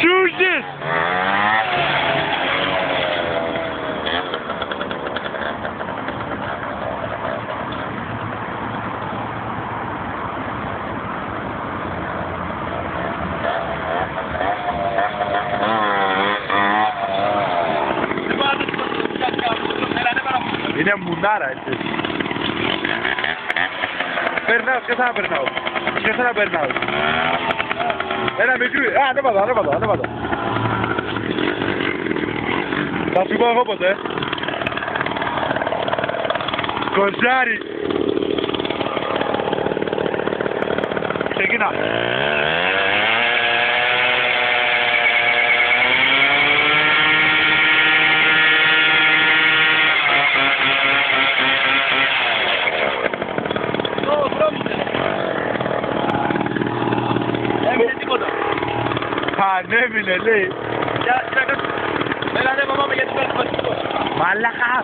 Choose this! Είναι μουνάρα έτσι. Περνάω, ποιος θα περνάω. Ποιος θα περνάω. Ένα μικρού, ανέβατο. Θα σου πω εγώ ποτέ. Κοζάρι. Ξεκινά. Έμεινε τίποτα. Ανέβηνε λέει. Έλα, ναι, πάμε γιατί πέρα. Μαλάκα.